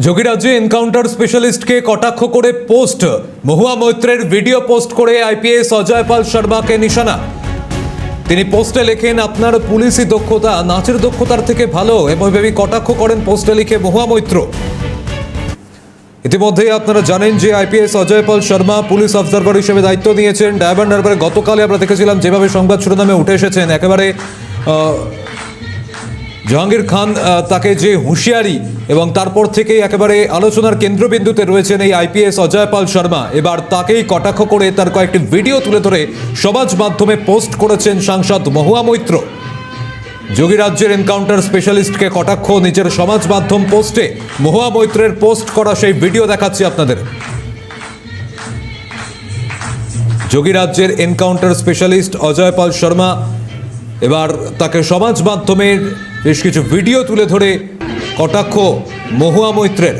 যোগীরাজ্যে encounter স্পেশালিস্টকে কটাক্ষ করে post, মহুয়া মৈত্রের video post করে আইপিএস অজয় পাল শর্মাকে নিশানা। তিনি পোস্টে লেখেন, আপনার পুলিশি দক্ষতা নাচের দক্ষতার থেকে ভালো, এভাবেই কটাক্ষ করেন পোস্টে লিখে মহুয়া মৈত্র। ইতিমধ্যেই আপনারা জানেন যে আইপিএস অজয় পাল শর্মা পুলিশ অবজারভার হিসেবে দায়িত্ব নিয়েছেন। ডায়মন্ড হারবারে গতকালে আমরা দেখেছিলাম যেভাবে সংবাদ শিরোনামে উঠে এসেছেন, একেবারে জাহাঙ্গীর খান তাকে যে হুঁশিয়ারি, এবং তারপর থেকেই একেবারে আলোচনার কেন্দ্রবিন্দুতে রয়েছেন এই আইপিএস অজয় পাল শর্মা। এবার তাকেই কটাক্ষ করে তার কয়েকটি ভিডিও তুলে ধরে সমাজ মাধ্যমে পোস্ট করেছেন সাংসদ মহুয়া মৈত্র। যোগীরাজ্যের এনকাউন্টার স্পেশালিস্টকে কটাক্ষ নিজের সমাজ মাধ্যম পোস্টে মহুয়া মৈত্রের পোস্ট করা সেই ভিডিও দেখাচ্ছি আপনাদের। যোগীরাজ্যের এনকাউন্টার স্পেশালিস্ট অজয় পাল শর্মা এবার তাকে সমাজ মাধ্যমের বেশ কিছু ভিডিও তুলে ধরে কটাক্ষ মহুয়া মৈত্রের।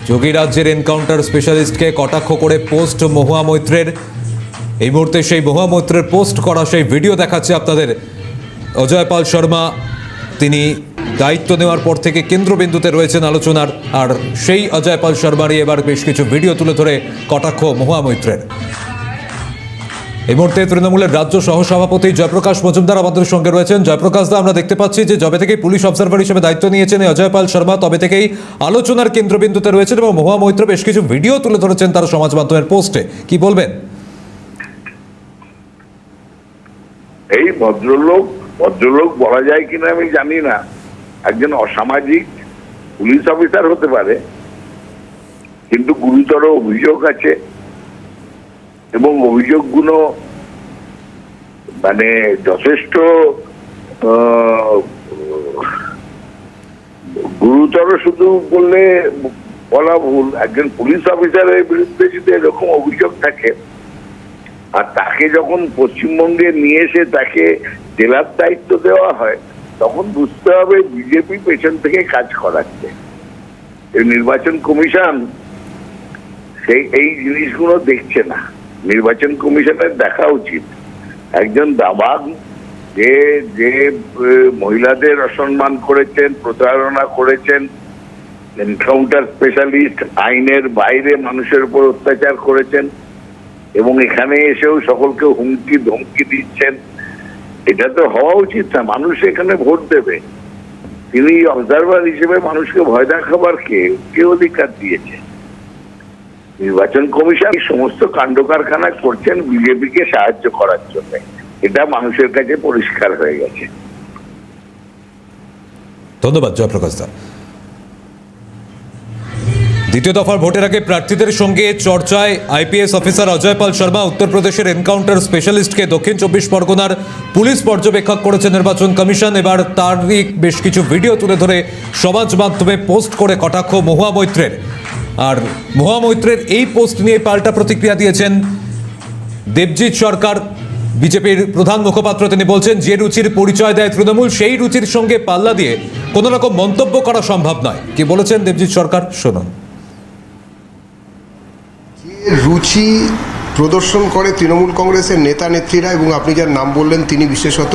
যোগীরাজ্যের এনকাউন্টার স্পেশালিস্টকে কটাক্ষ করে পোস্ট মহুয়া মৈত্রের। এই মুহূর্তে সেই মহুয়া মৈত্রের পোস্ট করা সেই ভিডিও দেখাচ্ছে আপনাদের। অজয় পাল শর্মা তিনি দায়িত্ব নেওয়ার পর থেকে কেন্দ্রবিন্দুতে রয়েছেন আলোচনার, আর সেই অজয় পাল শর্মারই এবার বেশ কিছু ভিডিও তুলে ধরে কটাক্ষ মহুয়া মৈত্রের। এই মুহূর্তে তৃণমূলের রাজ্য সহসভাপতি জয়প্রকাশ মজুমদার আমাদের সঙ্গে রয়েছেন। জয়প্রকাশ দা, আমরা দেখতে পাচ্ছি যে যবে থেকে পুলিশ অবজারভার হিসেবে দায়িত্ব নিয়েছেন অজয় পাল শর্মা, তবে থেকেই আলোচনার কেন্দ্রবিন্দুতে রয়েছেন এবং মহুয়া মৈত্র বেশ কিছু ভিডিও তুলে ধরেছেন তার সমাজ মাধ্যমের পোস্টে। কি বলবেন? এই ভদ্রলোক বলা যায় কিনা আমি জানি না, একজন অসামাজিক পুলিশ অফিসার হতে পারে, কিন্তু গুরুতর অভিযোগ আছে এবং অভিযোগগুলো মানে যথেষ্ট গুরুতর শুধু বললে বলা ভুল। একজন পুলিশ অফিসারের বিরুদ্ধে যদি এরকম অভিযোগ থাকে আর তাকে যখন পশ্চিমবঙ্গে নিয়ে এসে তাকে জেলার দায়িত্ব দেওয়া হয়, তখন বুঝতে হবে বিজেপি পেছন থেকে কাজ করাচ্ছে। এই নির্বাচন কমিশন এই জিনিসগুলো দেখছে না। নির্বাচন কমিশনের দেখা উচিত একজন দাবাগ যে মহিলাদের অসম্মান করেছেন, প্রতারণা করেছেন, এনকাউন্টার স্পেশালিস্ট, আইনের বাইরে মানুষের উপর অত্যাচার করেছেন এবং এখানে এসেও সকলকে হুমকি ধমকি দিচ্ছেন। এটা তো হওয়া উচিত না। মানুষ এখানে ভোট দেবে, তিনি অবজারভার হিসেবে মানুষকে ভয় দেখাবার কে অধিকার দিয়েছে? নির্বাচন কমিশন সমস্ত কাণ্ড কারখানা করছেন বিজেপিকে সাহায্য করার জন্য, এটা মানুষের কাছে পরিষ্কার হয়ে গেছে। ধন্যবাদ জয়প্রকাশ দা। দ্বিতীয় দফার ভোটের আগে প্রার্থীদের সঙ্গে চর্চায় আইপিএস অফিসার অজয় পাল শর্মা। উত্তরপ্রদেশের এনকাউন্টার স্পেশালিস্টকে দক্ষিণ 24 পরগনার পুলিশ পর্যবেক্ষক করেছে নির্বাচন কমিশন। এবার তারই বেশ কিছু ভিডিও তুলে ধরে সমাজ মাধ্যমে পোস্ট করে কটাক্ষ মহুয়া মৈত্রের। আর মহুয়া মৈত্রের এই পোস্ট নিয়ে পাল্টা প্রতিক্রিয়া দিয়েছেন দেবজিৎ সরকার, বিজেপির প্রধান মুখপাত্র। তিনি বলছেন, যে রুচির পরিচয় দেয় তৃণমূল, সেই রুচির সঙ্গে পাল্লা দিয়ে কোনো রকম মন্তব্য করা সম্ভব নয়। কি বলেছেন দেবজিৎ সরকার, শুনুন। রুচি প্রদর্শন করে তৃণমূল কংগ্রেসের নেতা নেত্রীরা, এবং আপনি যার নাম বললেন তিনি বিশেষত,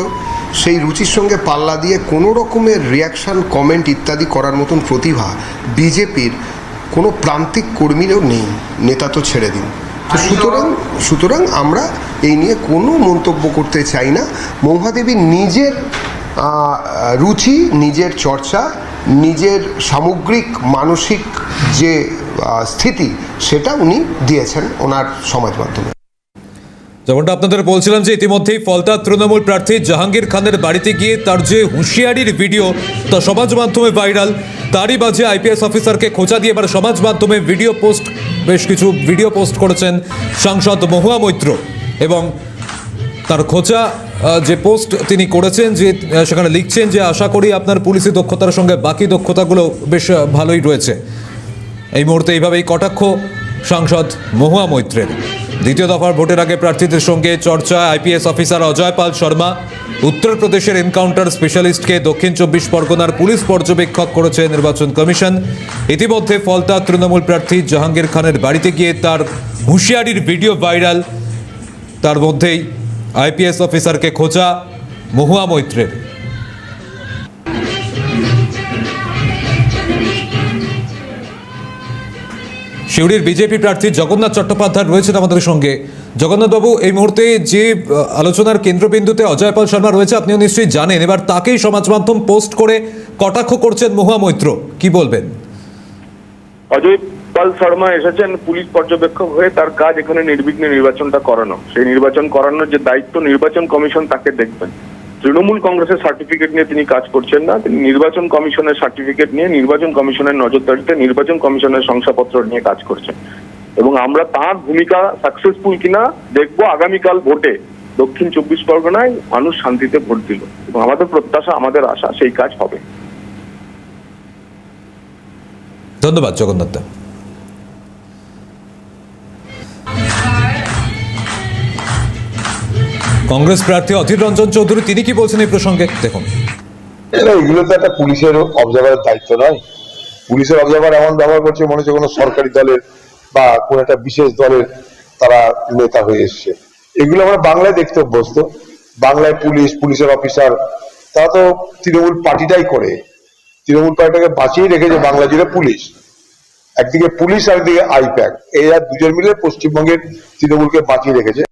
সেই রুচির সঙ্গে পাল্লা দিয়ে কোনো রকমের রিয়াকশান, কমেন্ট ইত্যাদি করার মতন প্রতিভা বিজেপির কোনো প্রান্তিক কর্মীরও নেই, নেতা তো ছেড়ে দিন। তো সুতরাং আমরা এই নিয়ে কোনো মন্তব্য করতে চাই না। মহুয়াদেবীর নিজের রুচি, নিজের চর্চা, নিজের সামগ্রিক মানসিক যে স্থিতি, সেটা উনি দিয়েছেন ওনার সমাজ মাধ্যমে। যেমনটা আপনাদের বলছিলাম যে ইতিমধ্যেই ফলতা তৃণমূল প্রার্থী জাহাঙ্গীর খানের বাড়িতে গিয়ে তার যে হুঁশিয়ারির ভিডিও তা সমাজ মাধ্যমে ভাইরাল। তারই বাজে আইপিএস অফিসারকে খোঁচা দিয়ে এবার সমাজ মাধ্যমে বেশ কিছু ভিডিও পোস্ট করেছেন সাংসদ মহুয়া মৈত্র। এবং তার খোঁচা যে পোস্ট তিনি করেছেন, যে সেখানে লিখছেন যে আশা করি আপনার পুলিশি দক্ষতার সঙ্গে বাকি দক্ষতাগুলো বেশ ভালোই রয়েছে। এই মুহূর্তে এইভাবেই কটাক্ষ সাংসদ মহুয়া মৈত্রের। দ্বিতীয় দফার ভোটের আগে প্রার্থীদের সঙ্গে চর্চা আইপিএস অফিসার অজয় পাল শর্মা। উত্তরপ্রদেশের এনকাউন্টার স্পেশালিস্টকে দক্ষিণ 24 পরগনার পুলিশ পর্যবেক্ষক করেছে নির্বাচন কমিশন। ইতিমধ্যে ফলতা তৃণমূল প্রার্থী জাহাঙ্গীর খানের বাড়িতে গিয়ে তার হুঁশিয়ারির ভিডিও ভাইরাল। তার মধ্যেই আইপিএস অফিসারকে খোঁচা মহুয়া মৈত্রের। সিউড়ির বিজেপি প্রার্থী জগন্নাথ চট্টোপাধ্যায় রয়েছেন আমাদের সঙ্গে। জগন্নাথবাবু, এই মুহূর্তে যে আলোচনার কেন্দ্রবিন্দুতে অজয় পাল শর্মা রয়েছে আপনিও নিশ্চয়ই জানেন, এবার তাকেই সমাজ মাধ্যম পোস্ট করে কটাক্ষ করছেন মহুয়া মৈত্র, কি বলবেন? অজয় পাল শর্মা এসেছেন পুলিশ পর্যবেক্ষক হয়ে, তার কাজ এখানে নির্বিঘ্নে নির্বাচনটা করানো। সেই নির্বাচন করানোর যে দায়িত্ব নির্বাচন কমিশন তাকে দেখবেন। তৃণমূল কংগ্রেসের সার্টিফিকেট নিয়ে তিনি কাজ করছেন না, তিনি নির্বাচন কমিশনের সার্টিফিকেট নিয়ে নির্বাচন কমিশনের নজরদারিতে নির্বাচন কমিশনের শংসাপত্র নিয়ে কাজ করছেন। এবং আমরা তার ভূমিকা সাকসেসফুল কিনা দেখবো আগামীকাল ভোটে। দক্ষিণ 24 পরগনায় মানুষ শান্তিতে ভোট দিল এবং আমাদের প্রত্যাশা, আমাদের আশা সেই কাজ হবে। ধন্যবাদ জগন্নাথ দা। কংগ্রেস প্রার্থী অধীর রঞ্জন চৌধুরী তিনি কি বলছেন এই প্রসঙ্গে দেখুন। এগুলো তো একটা পুলিশের অবজারভারের দায়িত্ব নয়। পুলিশের অবজারভার এমন ব্যবহার করছে মনে হচ্ছে কোনো সরকারি দলের বা কোন একটা বিশেষ দলের তারা নেতা হয়ে এসছে। এগুলো আমরা বাংলায় দেখতে অভ্যস্ত। বাংলায় পুলিশের অফিসার তারা তো তৃণমূল পার্টিটাই করে, তৃণমূল পার্টিটাকে বাঁচিয়ে রেখেছে বাংলা জুড়ে পুলিশ। একদিকে পুলিশ আর একদিকে আইপ্যাক, এরা দুজন মিলে পশ্চিমবঙ্গের তৃণমূলকে বাঁচিয়ে রেখেছে।